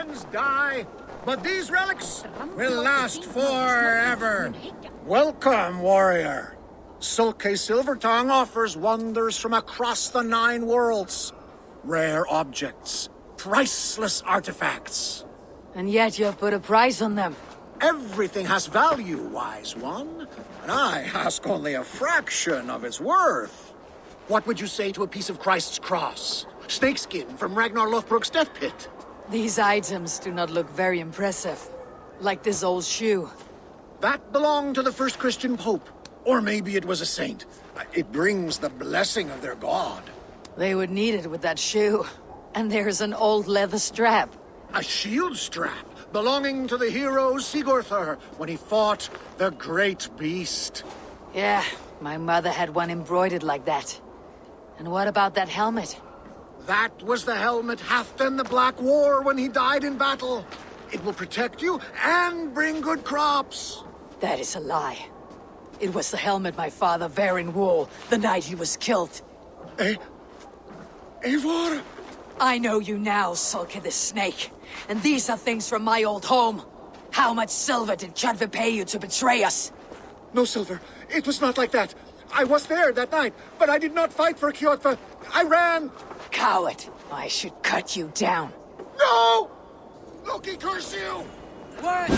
friends die, but these relics will last forever. Welcome, warrior. Sulke Silver-Tongue offers wonders from across the 9 worlds. Rare objects, priceless artifacts. And yet you've put a price on them. Everything has value, wise one. And I ask only a fraction of its worth. What would you say to a piece of Christ's cross? Snakeskin from Ragnar Lothbrok's death pit? These items do not look very impressive. Like this old shoe. That belonged to the first Christian pope. Or maybe it was a saint. It brings the blessing of their god. They would need it with that shoe. And there's an old leather strap. A shield strap belonging to the hero Sigurður when he fought the great beast. Yeah, my mother had one embroidered like that. And what about that helmet? That was the helmet Halfdan the Black wore when he died in battle. It will protect you and bring good crops. That is a lie. It was the helmet my father Varin wore the night he was killed. Eivor? I know you now, Sulke the Snake. And these are things from my old home. How much silver did Kjotve pay you to betray us? No silver. It was not like that. I was there that night, but I did not fight for Kjotve. I ran. Coward. I should cut you down. No! Loki curse you! What?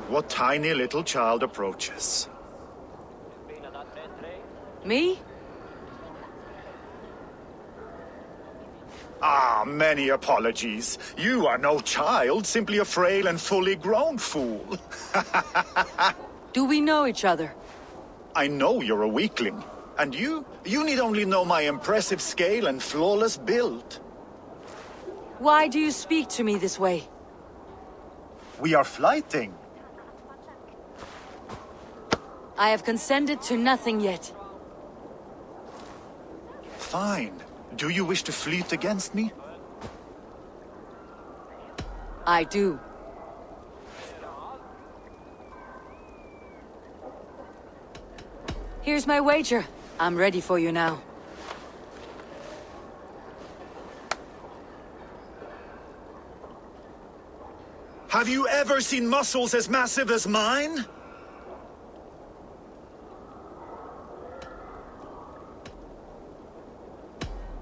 What tiny little child approaches? Me? Ah, many apologies. You are no child, simply a frail and fully grown fool. Do we know each other? I know you're a weakling. And you need only know my impressive scale and flawless build. Why do you speak to me this way? We are flyting. I have consented to nothing yet. Fine. Do you wish to fleet against me? I do. Here's my wager. I'm ready for you now. Have you ever seen muscles as massive as mine?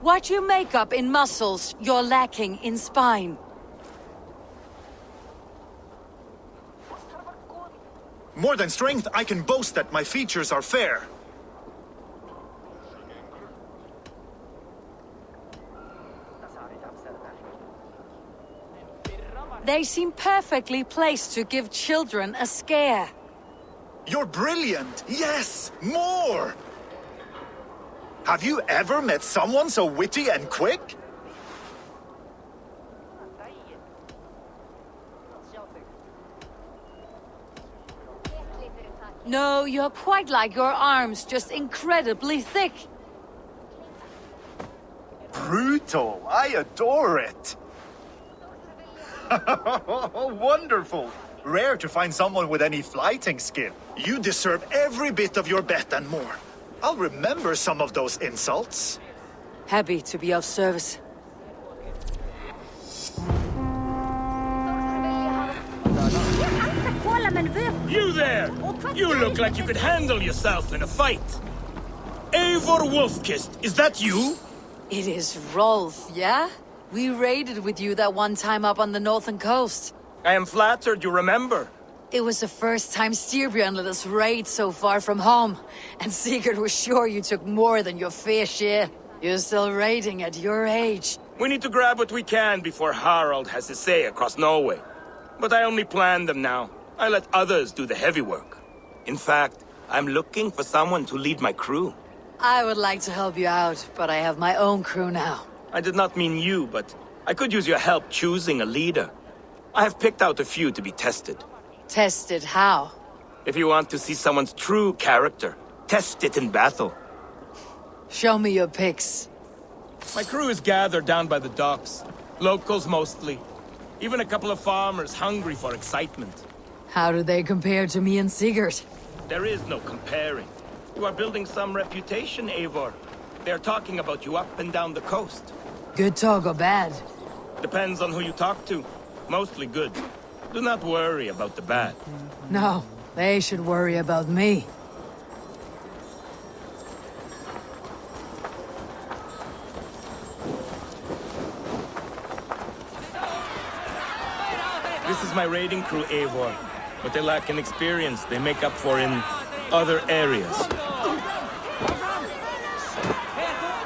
What you make up in muscles, you're lacking in spine. More than strength, I can boast that my features are fair. They seem perfectly placed to give children a scare. You're brilliant! Yes! More! Have you ever met someone so witty and quick? No, you're quite like your arms, just incredibly thick. Brutal! I adore it! Wonderful! Rare to find someone with any flighting skill. You deserve every bit of your bet and more. I'll remember some of those insults. Happy to be of service. You there! You look like you could handle yourself in a fight. Eivor Wolfkist, is that you? It is Rolf, yeah? We raided with you that one time up on the northern coast. I am flattered you remember. It was the first time Styrbjörn let us raid so far from home. And Sigurd was sure you took more than your fair share. You're still raiding at your age. We need to grab what we can before Harald has his say across Norway. But I only plan them now. I let others do the heavy work. In fact, I'm looking for someone to lead my crew. I would like to help you out, but I have my own crew now. I did not mean you, but I could use your help choosing a leader. I have picked out a few to be tested. Tested how? If you want to see someone's true character, test it in battle. Show me your pics. My crew is gathered down by the docks. Locals mostly. Even a couple of farmers hungry for excitement. How do they compare to me and Sigurd? There is no comparing. You are building some reputation, Eivor. They are talking about you up and down the coast. Good talk or bad? Depends on who you talk to. Mostly good. Do not worry about the bad. No, they should worry about me. This is my raiding crew, Eivor. But they lack in experience they make up for in other areas.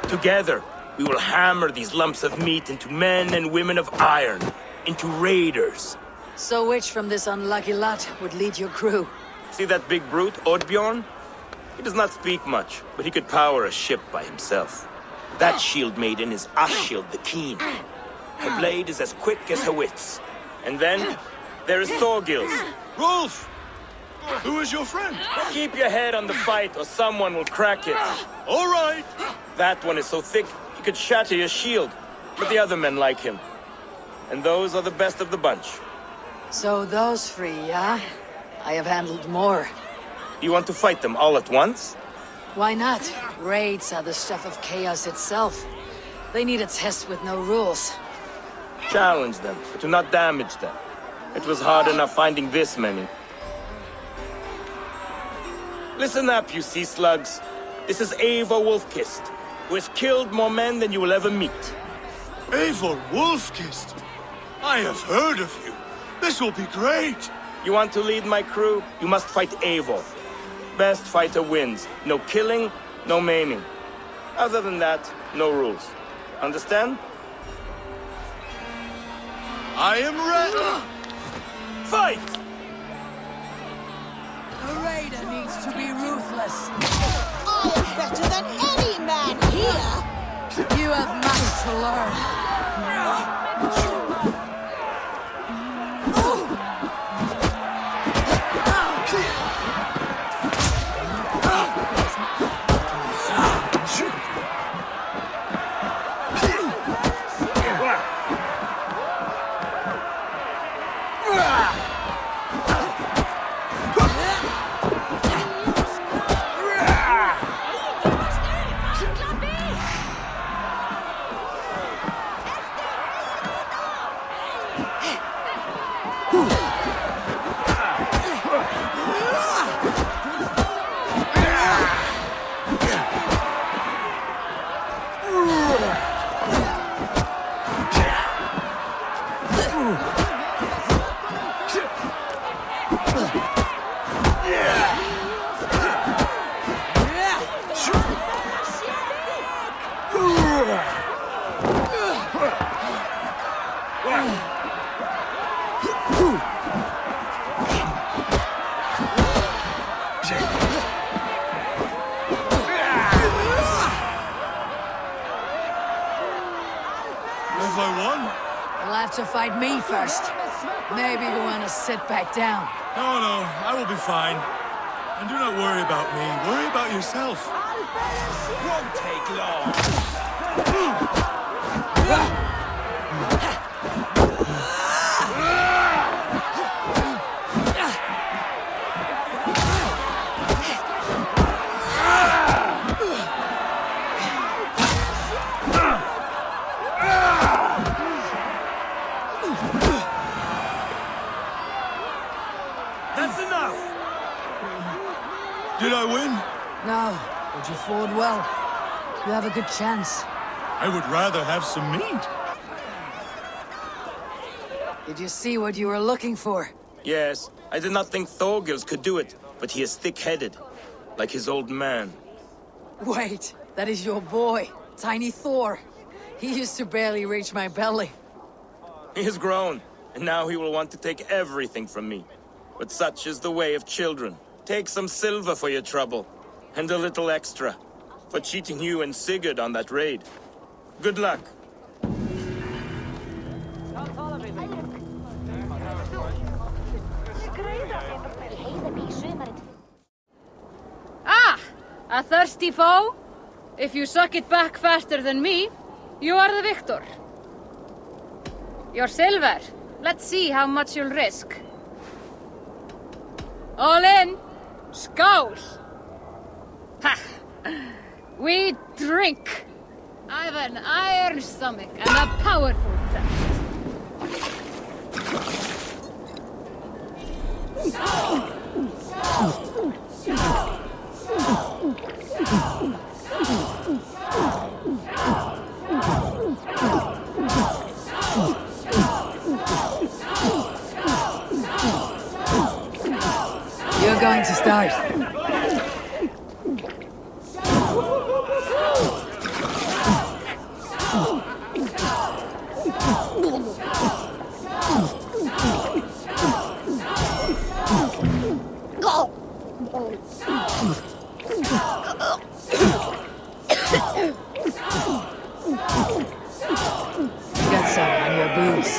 Together, we will hammer these lumps of meat into men and women of iron, into raiders. So which from this unlucky lot would lead your crew? See that big brute, Oddbjorn? He does not speak much, but he could power a ship by himself. That shield maiden is Ashild the Keen. Her blade is as quick as her wits. And then, there is Thorgils. Rolf! Who is your friend? Keep your head on the fight or someone will crack it. All right! That one is so thick, he could shatter your shield. But the other men like him. And those are the best of the bunch. So those three, yeah? I have handled more. You want to fight them all at once? Why not? Raids are the stuff of chaos itself. They need a test with no rules. Challenge them, but do not damage them. It was hard enough finding this many. Listen up, you sea slugs. This is Eivor Wolfkist, who has killed more men than you will ever meet. Eivor Wolfkist! I have heard of you. This will be great! You want to lead my crew? You must fight Eivor. Best fighter wins. No killing, no maiming. Other than that, no rules. Understand? I am ready! Fight! A raider needs to be ruthless. I am better than any man here! You have much to learn. Have I won? You'll have to fight me first. Maybe you want to sit back down. No, I will be fine. And do not worry about me. Worry about yourself. Won't take long. That's enough! Did I win? No, but you fought well. You have a good chance. I would rather have some meat. Did you see what you were looking for? Yes, I did not think Thorgils could do it, but he is thick-headed, like his old man. Wait, that is your boy, Tiny Thor. He used to barely reach my belly. He has grown, and now he will want to take everything from me. But such is the way of children. Take some silver for your trouble, and a little extra, for cheating you and Sigurd on that raid. Good luck. Ah! A thirsty foe? If you suck it back faster than me, You are the victor. Your silver. Let's see how much you'll risk. All in. Skål! Ha! We drink. I've an iron stomach and a powerful thirst. You're going to start. Get some on your boots.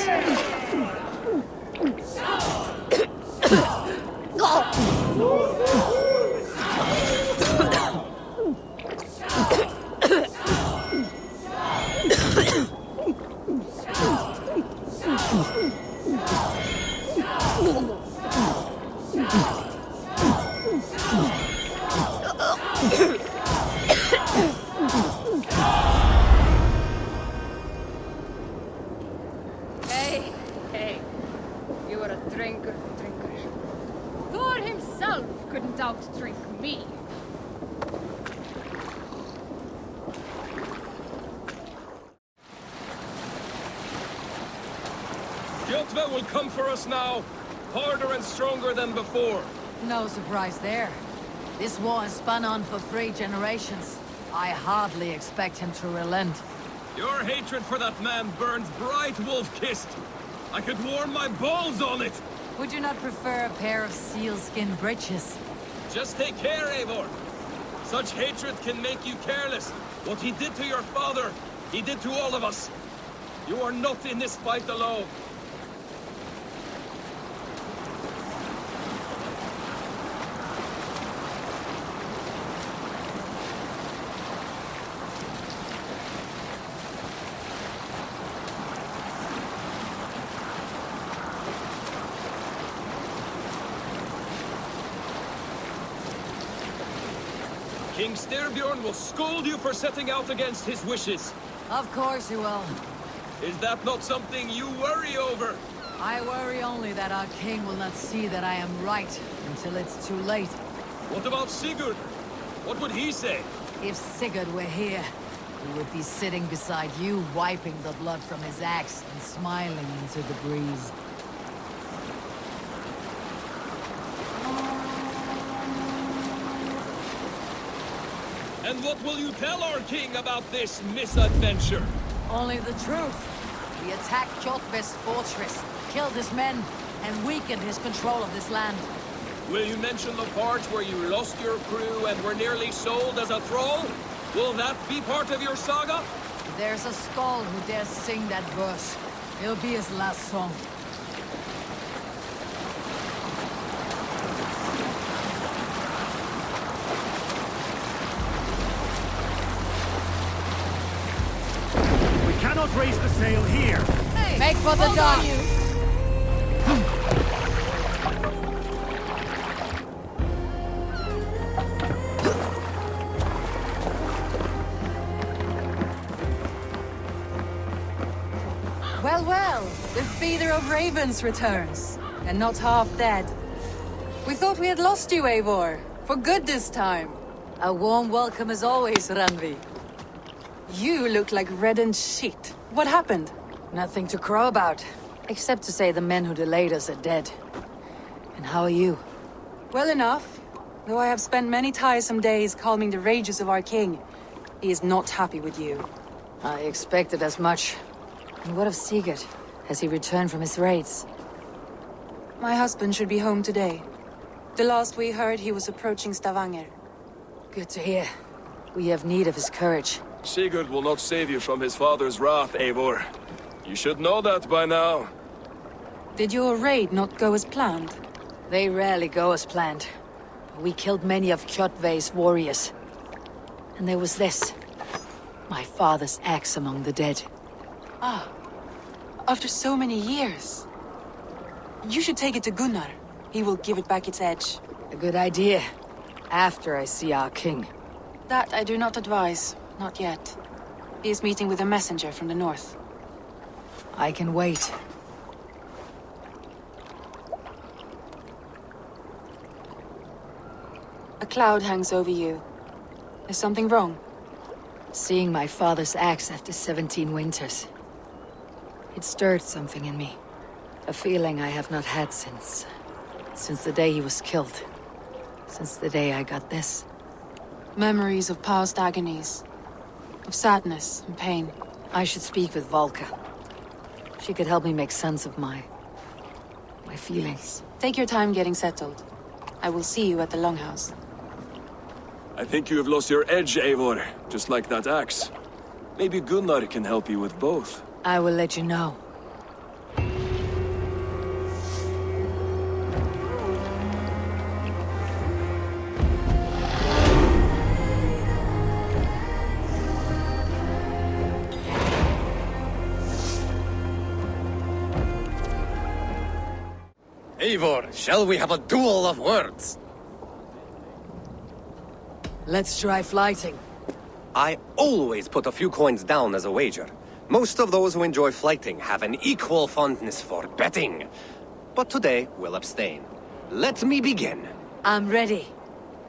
Hey. You are a drinker. Thor himself couldn't out-drink me. Jotva will come for us now, harder and stronger than before. No surprise there. This war has spun on for 3 generations. I hardly expect him to relent. Your hatred for that man burns bright, wolf-kissed. I could warm my balls on it. Would you not prefer a pair of sealskin breeches? Just take care, Eivor. Such hatred can make you careless. What he did to your father, he did to all of us. You are not in this fight alone. King Styrbjorn will scold you for setting out against his wishes. Of course he will. Is that not something you worry over? I worry only that our king will not see that I am right until it's too late. What about Sigurd? What would he say? If Sigurd were here, he would be sitting beside you, wiping the blood from his axe and smiling into the breeze. And what will you tell our king about this misadventure? Only the truth. We attacked Kjotve's fortress, killed his men, and weakened his control of this land. Will you mention the part where you lost your crew and were nearly sold as a thrall? Will that be part of your saga? There's a skull who dares sing that verse. It'll be his last song. We cannot raise the sail here. Hey, Make for the hold dock. on, you. Well, the feeder of ravens returns, and not half dead. We thought we had lost you, Eivor, for good this time. A warm welcome as always, Randvi. You look like reddened shit. What happened? Nothing to crow about, except to say the men who delayed us are dead. And how are you? Well enough, though I have spent many tiresome days calming the rages of our king. He is not happy with you. I expected as much. And what of Sigurd? Has he returned from his raids? My husband should be home today. The last we heard, he was approaching Stavanger. Good to hear. We have need of his courage. Sigurd will not save you from his father's wrath, Eivor. You should know that by now. Did your raid not go as planned? They rarely go as planned. We killed many of Kjotve's warriors. And there was this. My father's axe among the dead. Ah, after so many years. You should take it to Gunnar. He will give it back its edge. A good idea. After I see our king. That I do not advise. Not yet. He is meeting with a messenger from the north. I can wait. A cloud hangs over you. Is something wrong? Seeing my father's axe after 17 winters. It stirred something in me. A feeling I have not had since the day he was killed. Since the day I got this. Memories of past agonies. Of sadness and pain. I should speak with Valka. She could help me make sense of my feelings. Take your time getting settled. I will see you at the Longhouse. I think you have lost your edge, Eivor, just like that axe. Maybe Gunnar can help you with both. I will let you know. Eivor, shall we have a duel of words? Let's try flighting. I always put a few coins down as a wager. Most of those who enjoy flighting have an equal fondness for betting. But today, we'll abstain. Let me begin. I'm ready.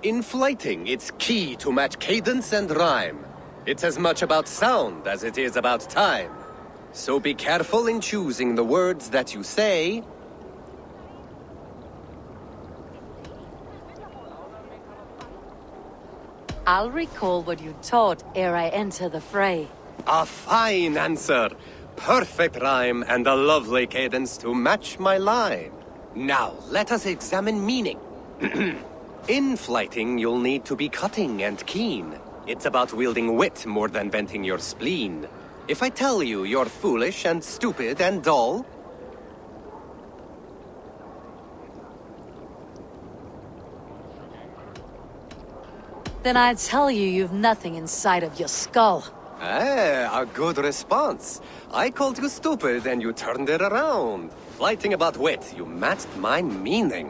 In flighting, it's key to match cadence and rhyme. It's as much about sound as it is about time. So be careful in choosing the words that you say. I'll recall what you taught ere I enter the fray. A fine answer. Perfect rhyme and a lovely cadence to match my line. Now, let us examine meaning. In flighting, you'll need to be cutting and keen. It's about wielding wit more than venting your spleen. If I tell you you're foolish and stupid and dull, then I'd tell you you've nothing inside of your skull. a good response. I called you stupid and you turned it around. Flighting about wit, you matched my meaning.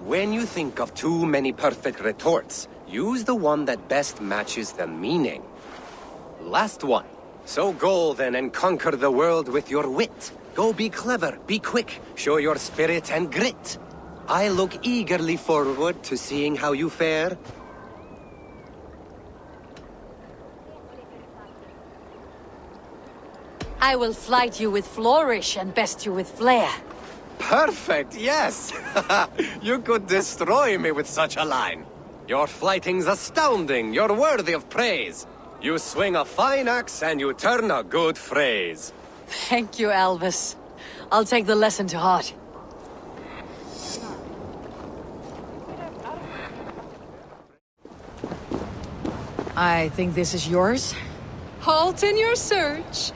When you think of too many perfect retorts, use the one that best matches the meaning. Last one. So go then and conquer the world with your wit. Go be clever, be quick, show your spirit and grit. I look eagerly forward to seeing how you fare. I will flight you with flourish and best you with flair. Perfect, yes! You could destroy me with such a line. Your flighting's astounding, you're worthy of praise. You swing a fine axe and you turn a good phrase. Thank you, Elvis. I'll take the lesson to heart. I think this is yours? Halt in your search.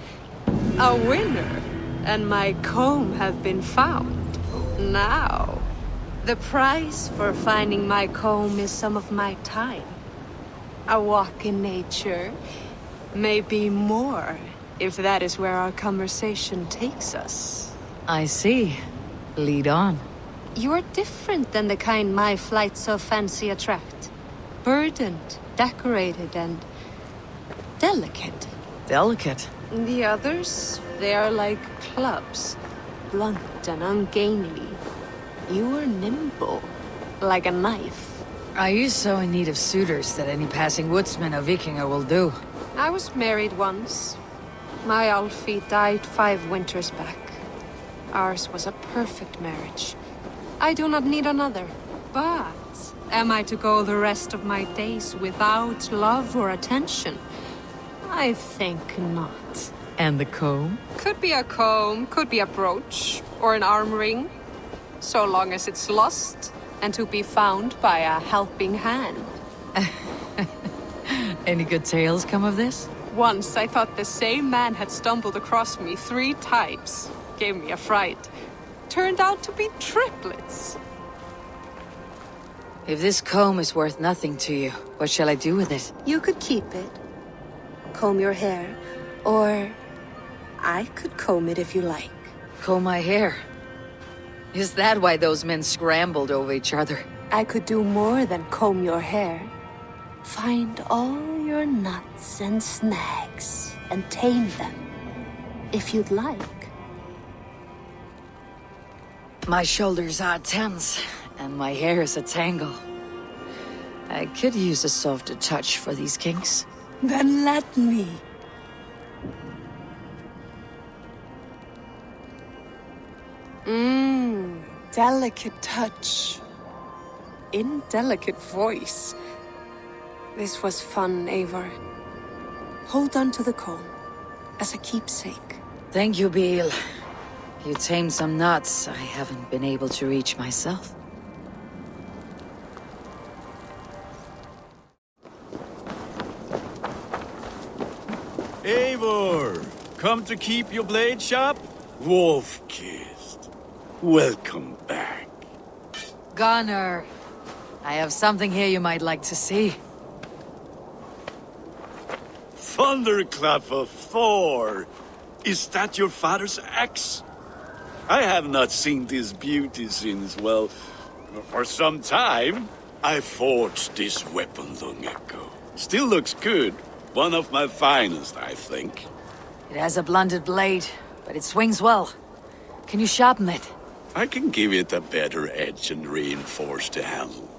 A winner, and my comb have been found. Now, the price for finding my comb is some of my time. A walk in nature, maybe more, if that is where our conversation takes us. I see. Lead on. You're different than the kind my flights of fancy attract. Burdened, decorated, and delicate. Delicate? The others, they are like clubs, blunt and ungainly. You are nimble, like a knife. Are you so in need of suitors that any passing woodsman or Vikinger will do? I was married once. My Alfie died 5 winters back. Ours was a perfect marriage. I do not need another. But am I to go the rest of my days without love or attention? I think not. And the comb? Could be a comb, could be a brooch, or an arm ring. So long as it's lost, and to be found by a helping hand. Any good tales come of this? Once I thought the same man had stumbled across me 3 times. Gave me a fright. Turned out to be triplets. If this comb is worth nothing to you, what shall I do with it? You could keep it. comb your hair, or I could comb it if you like. Comb my hair? Is that why those men scrambled over each other? I could do more than comb your hair. Find all your nuts and snags and tame them, if you'd like. My shoulders are tense, and my hair is a tangle. I could use a softer touch for these kinks. Then let me. Delicate touch. Indelicate voice. This was fun, Eivor. Hold on to the comb, as a keepsake. Thank you, Beal. You tamed some nuts I haven't been able to reach myself. Eivor, come to keep your blade sharp? Wolf-kissed, welcome back. Gunnar, I have something here you might like to see. Thunderclap of Thor! Is that your father's axe? I have not seen this beauty since, well, for some time. I forged this weapon long ago. Still looks good. One of my finest, I think. It has a blunted blade, but it swings well. Can you sharpen it? I can give it a better edge and reinforce the handle.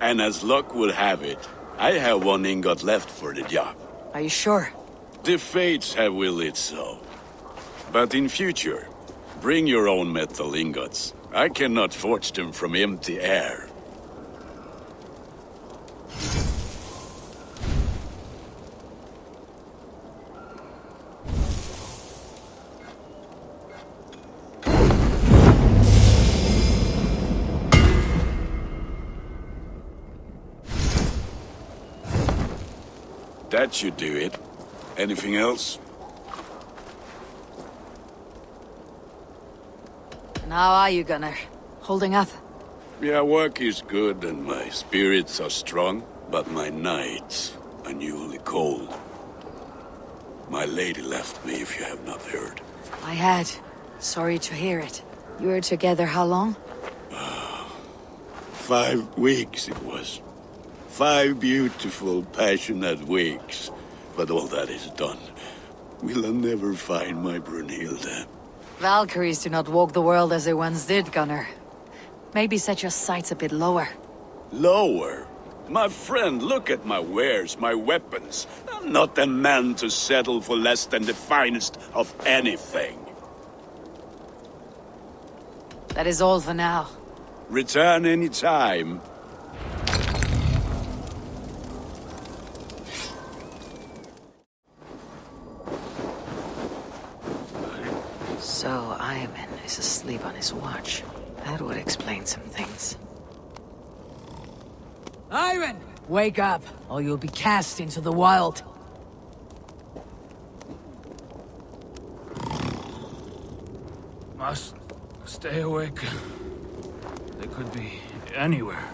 And as luck would have it, I have one ingot left for the job. Are you sure? The fates have willed it so. But in future, bring your own metal ingots. I cannot forge them from empty air. That should do it. Anything else? And how are you, Gunnar? Holding up? Yeah, work is good and my spirits are strong, but my nights are newly cold. My lady left me, if you have not heard. I had. Sorry to hear it. You were together how long? 5 weeks it was. 5 beautiful, passionate weeks. But all that is done. Will I never find my Brunhilde? Valkyries do not walk the world as they once did, Gunnar. Maybe set your sights a bit lower. Lower? My friend, look at my wares, my weapons. I'm not a man to settle for less than the finest of anything. That is all for now. Return any time. So Ivan is asleep on his watch. That would explain some things. Ivan! Wake up, or you'll be cast into the wild. Must stay awake. They could be anywhere.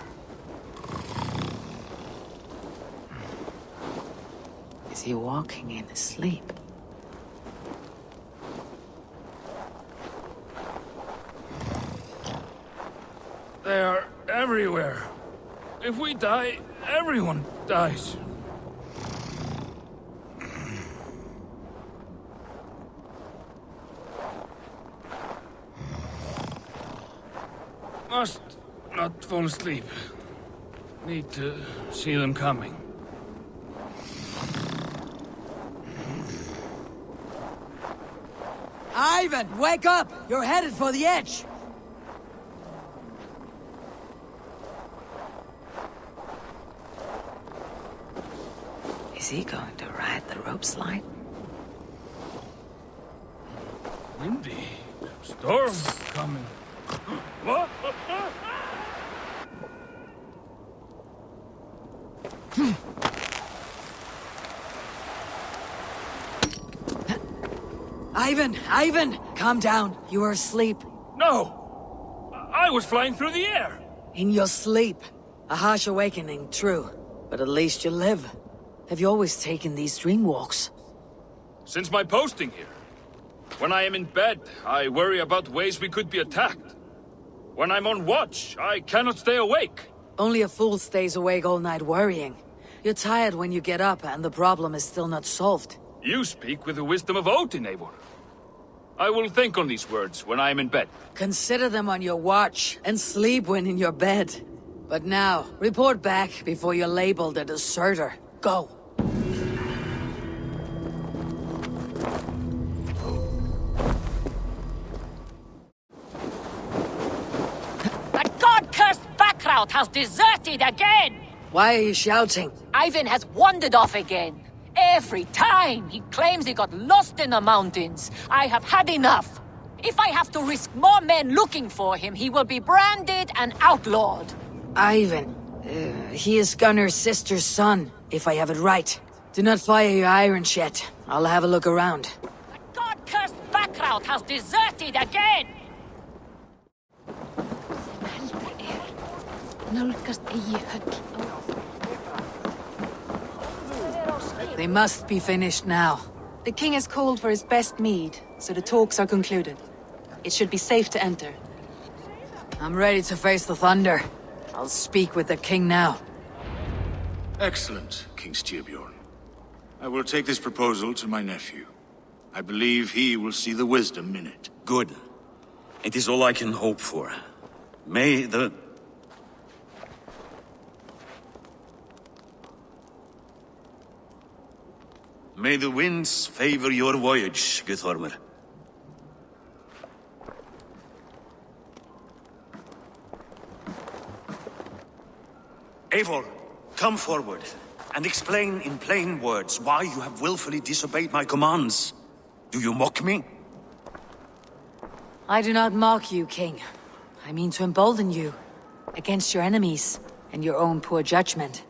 Is he walking in his sleep? They are everywhere. If we die, everyone dies. Must not fall asleep. Need to see them coming. Ivan, wake up! You're headed for the edge! Is he going to ride the rope slide? Windy. Storm coming. What? Ivan! Calm down. You were asleep. No! I was flying through the air! In your sleep. A harsh awakening, true. But at least you live. Have you always taken these dream walks? Since my posting here. When I am in bed, I worry about ways we could be attacked. When I'm on watch, I cannot stay awake. Only a fool stays awake all night worrying. You're tired when you get up, and the problem is still not solved. You speak with the wisdom of Odin, Eivor. I will think on these words when I am in bed. Consider them on your watch, and sleep when in your bed. But now, report back before you're labeled a deserter. Go! The god-cursed Backraut has deserted again! Why are you shouting? Ivan has wandered off again. Every time he claims he got lost in the mountains. I have had enough. If I have to risk more men looking for him, he will be branded and outlawed. Ivan. He is Gunnar's sister's son, if I have it right. Do not fire your irons yet. I'll have a look around. The god-cursed Backraut has deserted again! They must be finished now. The king has called for his best mead, so the talks are concluded. It should be safe to enter. I'm ready to face the thunder. I'll speak with the king now. Excellent, King Styrbjorn. I will take this proposal to my nephew. I believe he will see the wisdom in it. Good. It is all I can hope for. May the winds favor your voyage, Guthormer. Eivor, come forward, and explain in plain words why you have willfully disobeyed my commands. Do you mock me? I do not mock you, King. I mean to embolden you, against your enemies, and your own poor judgment.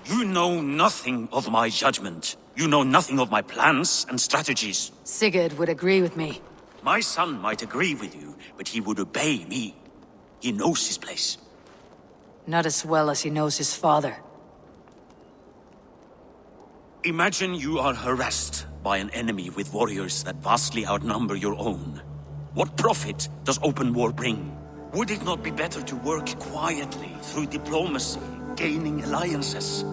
You know nothing of my judgment. You know nothing of my plans and strategies. Sigurd would agree with me. My son might agree with you, but he would obey me. He knows his place. Not as well as he knows his father. Imagine you are harassed by an enemy with warriors that vastly outnumber your own. What profit does open war bring? Would it not be better to work quietly through diplomacy, gaining alliances?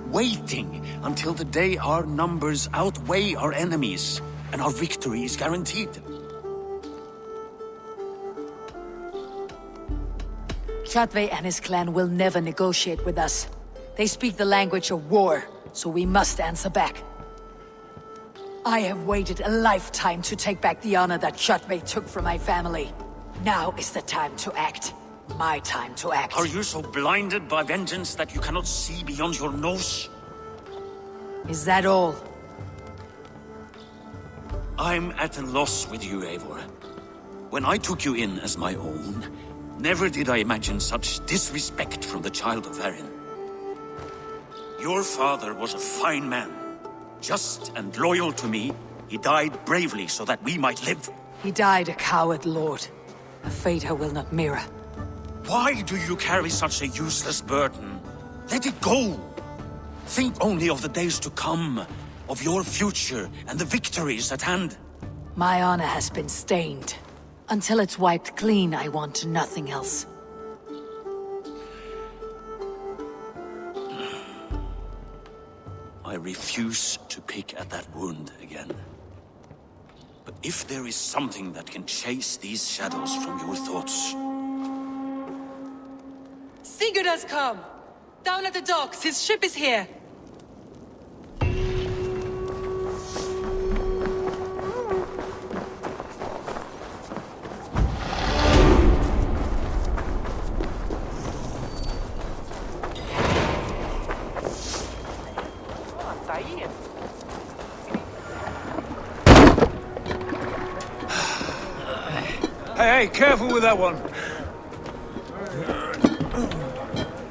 Waiting until the day our numbers outweigh our enemies, and our victory is guaranteed. Kjotve and his clan will never negotiate with us. They speak the language of war, so we must answer back. I have waited a lifetime to take back the honor that Kjotve took from my family. Now is the time to act. My time to act. Are you so blinded by vengeance that you cannot see beyond your nose? Is that all? I'm at a loss with you, Eivor. When I took you in as my own, never did I imagine such disrespect from the child of Varin. Your father was a fine man. Just and loyal to me, he died bravely so that we might live. He died a coward, Lord. A fate I will not mirror. Why do you carry such a useless burden? Let it go! Think only of the days to come, of your future and the victories at hand. My honor has been stained. Until it's wiped clean, I want nothing else. I refuse to pick at that wound again. But if there is something that can chase these shadows from your thoughts... Sigurd has come! Down at the docks, his ship is here! Hey, careful with that one.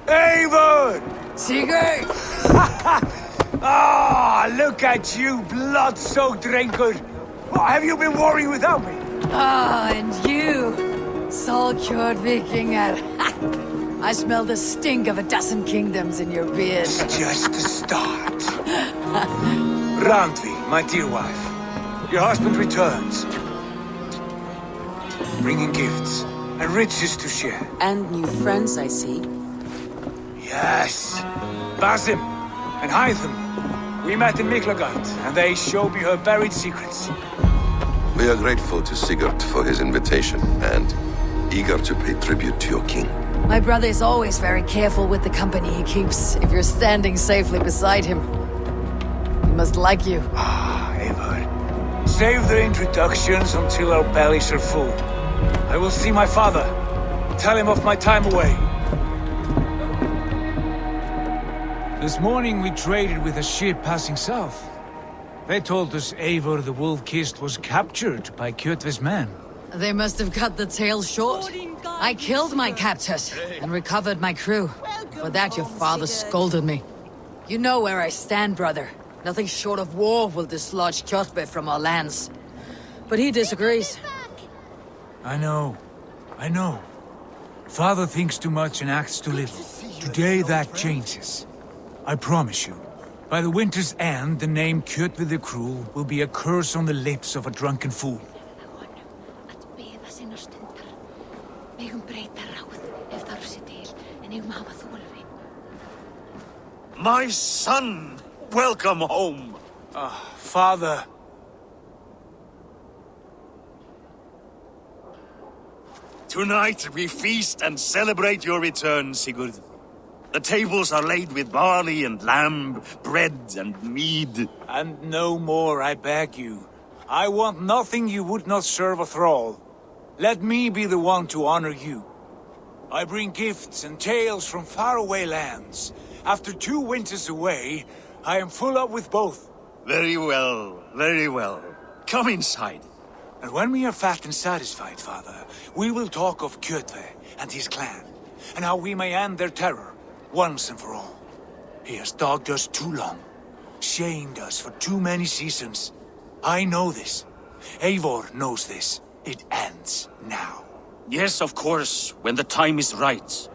Eivor! Sigurd! Ah, look at you, blood-soaked Drengr. What have you been worrying without me? Ah, and you, soul-cured Viking. I smell the stink of a dozen kingdoms in your beard. It's just the start. Randvi, my dear wife. Your husband returns. Bringing gifts and riches to share. And new friends, I see. Yes. Basim and Hytham. We met in Miklagard, and they showed me her buried secrets. We are grateful to Sigurd for his invitation, and eager to pay tribute to your king. My brother is always very careful with the company he keeps. If you're standing safely beside him, he must like you. Ah, Eivor. Save the introductions until our bellies are full. I will see my father. Tell him of my time away. This morning we traded with a ship passing south. They told us Eivor the Wolf-Kissed was captured by Kjotve's men. They must have cut the tail short. I killed my captors and recovered my crew. For that your father scolded me. You know where I stand, brother. Nothing short of war will dislodge Kjotve from our lands. But he disagrees. I know. Father thinks too much and acts too little. Today that changes. I promise you. By the winter's end, the name Kjotve the Cruel will be a curse on the lips of a drunken fool. My son! Welcome home! Father. Tonight we feast and celebrate your return, Sigurd. The tables are laid with barley and lamb, bread and mead. And no more, I beg you. I want nothing you would not serve a thrall. Let me be the one to honor you. I bring gifts and tales from faraway lands. After 2 winters away, I am full up with both. Very well, very well. Come inside. And when we are fat and satisfied, father, we will talk of Kjotve and his clan, and how we may end their terror, once and for all. He has dogged us too long, shamed us for too many seasons. I know this. Eivor knows this. It ends now. Yes, of course, when the time is right.